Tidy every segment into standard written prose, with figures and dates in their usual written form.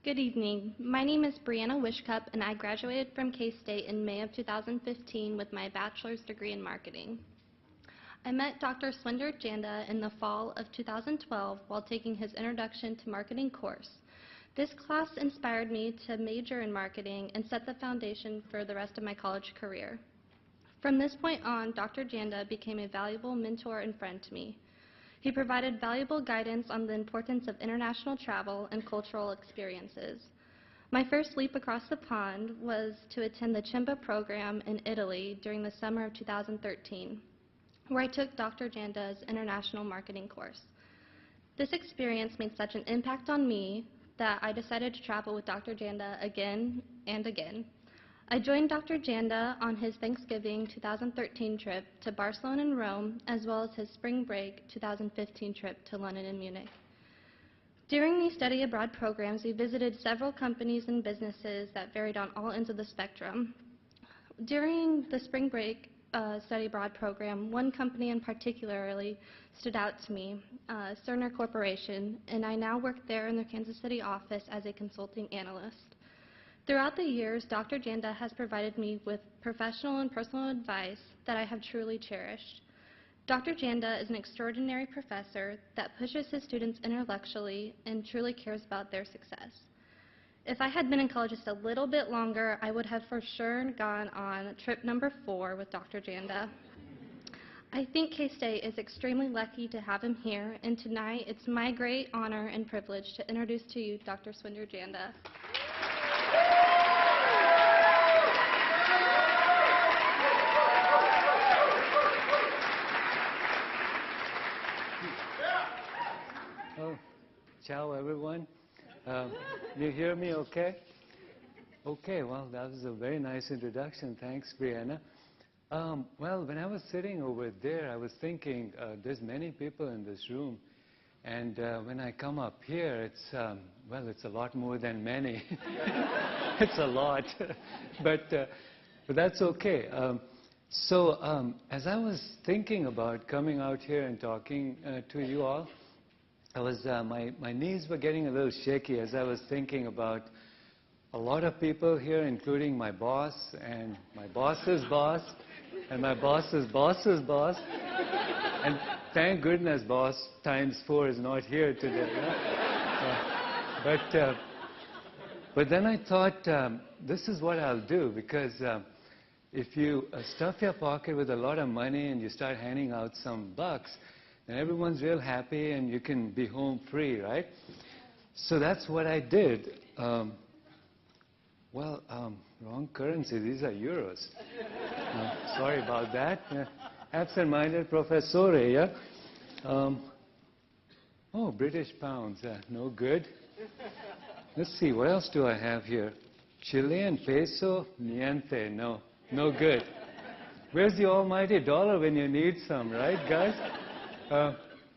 Good evening. My name is Brianna Wishcup, and I graduated from K-State in May of 2015 with my bachelor's degree in marketing. I met Dr. Swinder Janda in the fall of 2012 while taking his Introduction to Marketing course. This class inspired me to major in marketing and set the foundation for the rest of my college career. From this point on, Dr. Janda became a valuable mentor and friend to me. He provided valuable guidance on the importance of international travel and cultural experiences. My first leap across the pond was to attend the Cimba program in Italy during the summer of 2013, where I took Dr. Janda's international marketing course. This experience made such an impact on me that I decided to travel with Dr. Janda again and again. I joined Dr. Janda on his Thanksgiving 2013 trip to Barcelona and Rome, as well as his spring break 2015 trip to London and Munich. During these study abroad programs, we visited several companies and businesses that varied on all ends of the spectrum. During the spring break study abroad program, one company in particularly stood out to me, Cerner Corporation, and I now work there in their Kansas City office as a consulting analyst. Throughout the years, Dr. Janda has provided me with professional and personal advice that I have truly cherished. Dr. Janda is an extraordinary professor that pushes his students intellectually and truly cares about their success. If I had been in college just a little bit longer, I would have for sure gone on trip number 4 with Dr. Janda. I think K-State is extremely lucky to have him here, and tonight it's my great honor and privilege to introduce to you Dr. Swinder Janda. Oh, ciao everyone. You hear me okay? Okay, well, that was a very nice introduction. Thanks, Brianna. Well, when I was sitting over there, I was thinking there's many people in this room. And when I come up here, it's, well, it's a lot more than many. It's a lot. But that's okay. So as I was thinking about coming out here and talking to you all, I was, my knees were getting a little shaky as I was thinking about a lot of people here, including my boss and my boss's boss and my boss's boss's boss. And thank goodness boss times 4 is not here today. But then I thought, this is what I'll do, because if you stuff your pocket with a lot of money and you start handing out some bucks, then everyone's real happy and you can be home free, right? So that's what I did. Wrong currency. These are euros. Sorry about that. Absent-minded professore, yeah? Oh, British pounds. No good. Let's see, what else do I have here? Chilean peso? Niente. No. No good. Where's the almighty dollar when you need some, right, guys?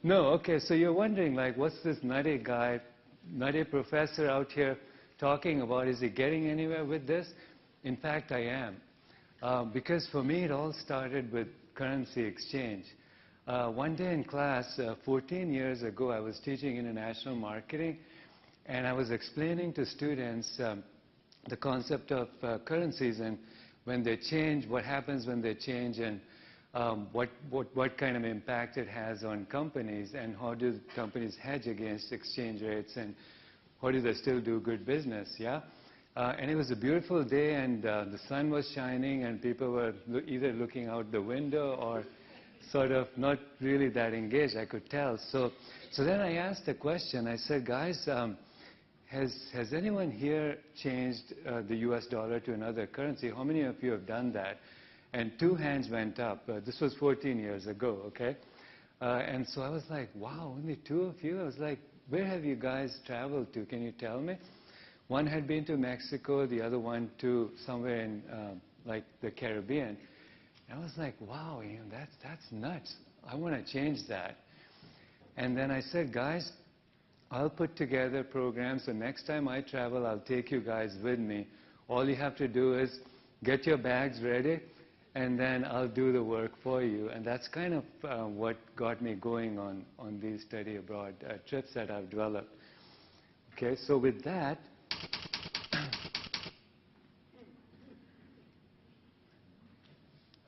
No, okay, so you're wondering, like, what's this nutty guy, nutty professor out here talking about? Is he getting anywhere with this? In fact, I am. Because for me, it all started with currency exchange. One day in class, 14 years ago, I was teaching international marketing, and I was explaining to students the concept of currencies and when they change, what happens when they change, and what kind of impact it has on companies, and how do companies hedge against exchange rates, and how do they still do good business, yeah? And it was a beautiful day, and the sun was shining, and people were either looking out the window or sort of not really that engaged, I could tell. So then I asked a question. I said, guys, has anyone here changed the US dollar to another currency? How many of you have done that? And 2 hands went up. This was 14 years ago, okay? And so I was like, wow, only 2 of you? I was like, where have you guys traveled to? Can you tell me? One had been to Mexico, the other one to somewhere in, like, the Caribbean. And I was like, wow, you know, that's nuts. I want to change that. And then I said, guys, I'll put together programs, so next time I travel, I'll take you guys with me. All you have to do is get your bags ready, and then I'll do the work for you. And that's kind of what got me going on these study abroad trips that I've developed. Okay, so with that,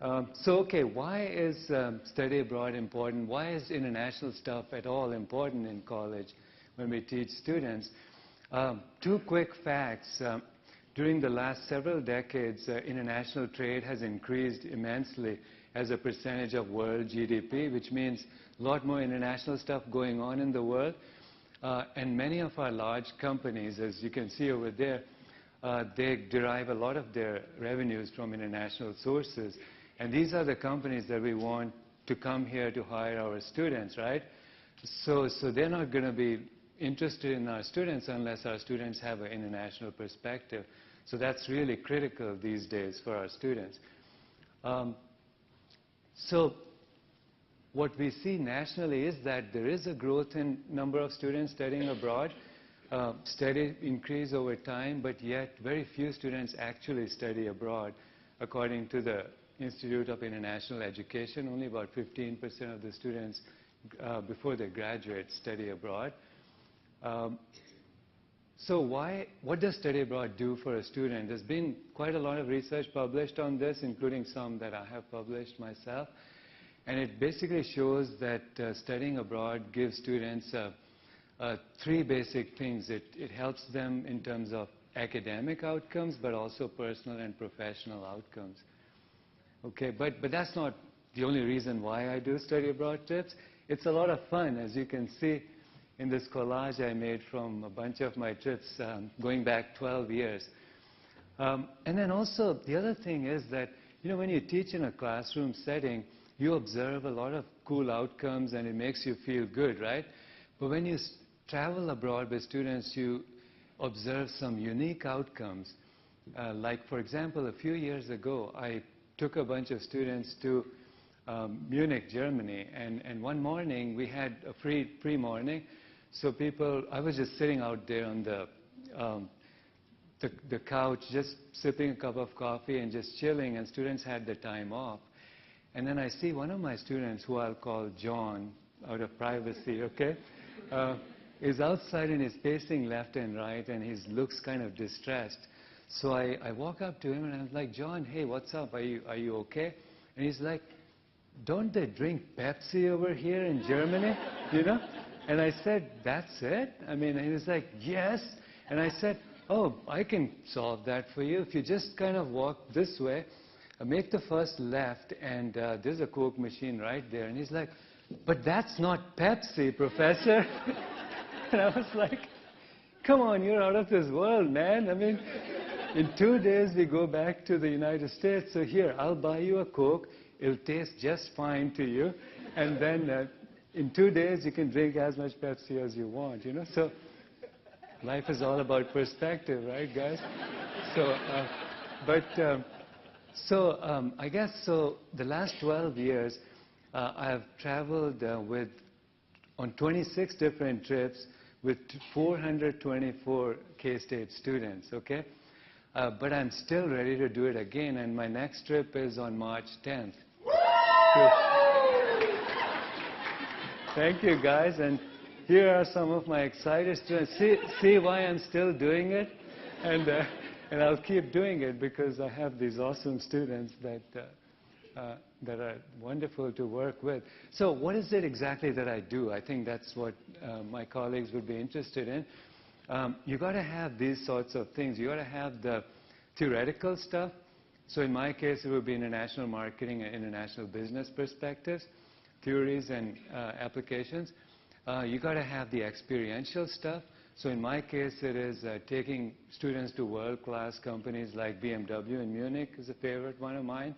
Okay, why is study abroad important? Why is international stuff at all important in college when we teach students? Two quick facts. During the last several decades, international trade has increased immensely as a percentage of world GDP, which means a lot more international stuff going on in the world. And many of our large companies, as you can see over there, they derive a lot of their revenues from international sources. And these are the companies that we want to come here to hire our students, right? So they're not going to be interested in our students unless our students have an international perspective. So that's really critical these days for our students. So what we see nationally is that there is a growth in number of students studying abroad, steady increase over time, but yet very few students actually study abroad. According to the Institute of International Education, only about 15% of the students before they graduate study abroad. So what does study abroad do for a student? There's been quite a lot of research published on this, including some that I have published myself. And it basically shows that studying abroad gives students three basic things. It helps them in terms of academic outcomes, but also personal and professional outcomes. Okay, but that's not the only reason why I do study abroad trips. It's a lot of fun, as you can see in this collage I made from a bunch of my trips going back 12 years. And then also, the other thing is that, when you teach in a classroom setting, you observe a lot of cool outcomes and it makes you feel good, right? But when you travel abroad with students, you observe some unique outcomes. Like, for example, a few years ago, I took a bunch of students to Munich, Germany, and one morning we had a free morning. So I was just sitting out there on the couch, just sipping a cup of coffee and just chilling, and students had the time off. And then I see one of my students, who I'll call John, out of privacy, okay, is outside and is pacing left and right, and he looks kind of distressed. So I walk up to him and I'm like, John, hey, what's up? Are you okay? And he's like, don't they drink Pepsi over here in Germany? And I said, that's it? and he was like, yes. And I said, oh, I can solve that for you. If you just kind of walk this way, make the first left, and there's a Coke machine right there. And he's like, but that's not Pepsi, Professor. And I was like, come on, you're out of this world, man. In 2 days we go back to the United States. So here, I'll buy you a Coke. It'll taste just fine to you. And then in 2 days, you can drink as much Pepsi as you want, So life is all about perspective, right, guys? I guess the last 12 years, I've traveled on 26 different trips with 424 K-State students, okay? But I'm still ready to do it again, and my next trip is on March 10th. Thank you, guys. And here are some of my excited students. See why I'm still doing it? And I'll keep doing it because I have these awesome students that are wonderful to work with. So what is it exactly that I do? I think that's what my colleagues would be interested in. You've got to have these sorts of things. You've got to have the theoretical stuff. So in my case, it would be international marketing and international business perspectives, theories and applications. You've got to have the experiential stuff. So in my case, it is taking students to world-class companies like BMW in Munich is a favorite one of mine,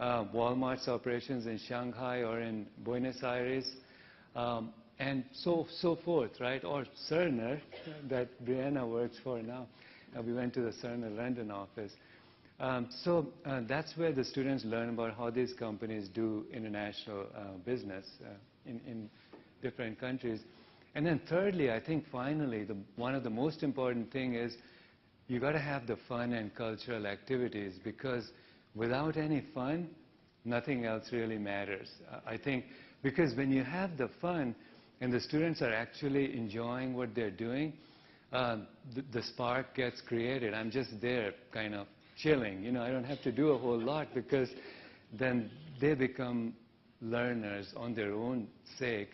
Walmart's operations in Shanghai or in Buenos Aires, and so forth, right? Or Cerner, that Brianna works for now. We went to the Cerner London office. That's where the students learn about how these companies do international business in different countries. And then thirdly, I think finally, one of the most important thing is you got to have the fun and cultural activities, because without any fun, nothing else really matters. I think because when you have the fun and the students are actually enjoying what they're doing, the spark gets created. I'm just there kind of chilling. I don't have to do a whole lot because then they become learners on their own sake,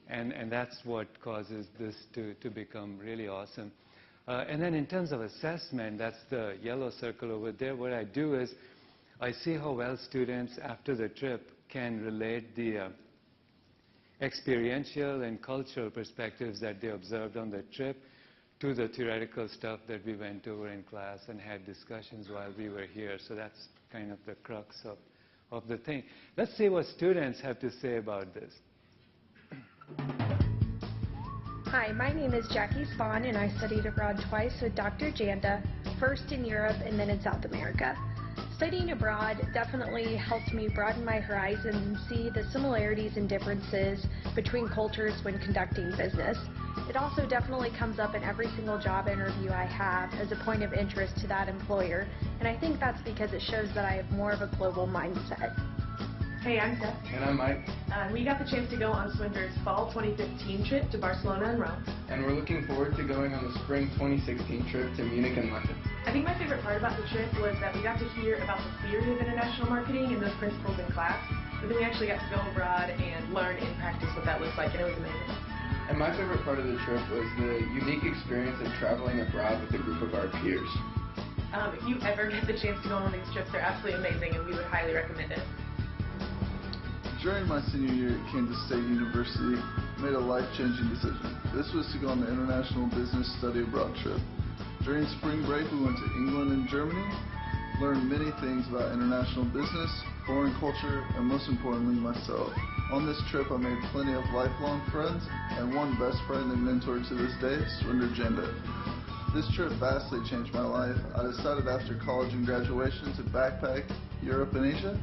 and that's what causes this to become really awesome. And then in terms of assessment, that's the yellow circle over there. What I do is I see how well students after the trip can relate the experiential and cultural perspectives that they observed on the trip to the theoretical stuff that we went over in class and had discussions while we were here. So that's kind of the crux of the thing. Let's see what students have to say about this. Hi, my name is Jackie Spahn, and I studied abroad twice with Dr. Janda, first in Europe and then in South America. Studying abroad definitely helped me broaden my horizons and see the similarities and differences between cultures when conducting business. It also definitely comes up in every single job interview I have as a point of interest to that employer, and I think that's because it shows that I have more of a global mindset. Hey, I'm Steph. And I'm Mike. We got the chance to go on Swinder's fall 2015 trip to Barcelona and Rome. And we're looking forward to going on the spring 2016 trip to Munich and London. I think my favorite part about the trip was that we got to hear about the theory of international marketing and those principles in class, but then we actually got to go abroad and learn in practice what that looks like, and it was amazing. And my favorite part of the trip was the unique experience of traveling abroad with a group of our peers. If you ever get the chance to go on one of these trips, they're absolutely amazing, and we would highly recommend it. During my senior year at Kansas State University, I made a life-changing decision. This was to go on the International Business Study Abroad trip. During spring break, we went to England and Germany, learned many things about international business, foreign culture, and most importantly, myself. On this trip, I made plenty of lifelong friends, and one best friend and mentor to this day, Swinder Janda. This trip vastly changed my life. I decided after college and graduation to backpack Europe and Asia.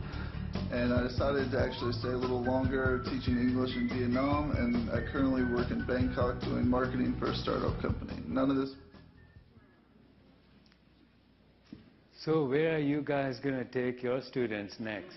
And I decided to actually stay a little longer teaching English in Vietnam, and I currently work in Bangkok doing marketing for a startup company. None of this. So where are you guys going to take your students next?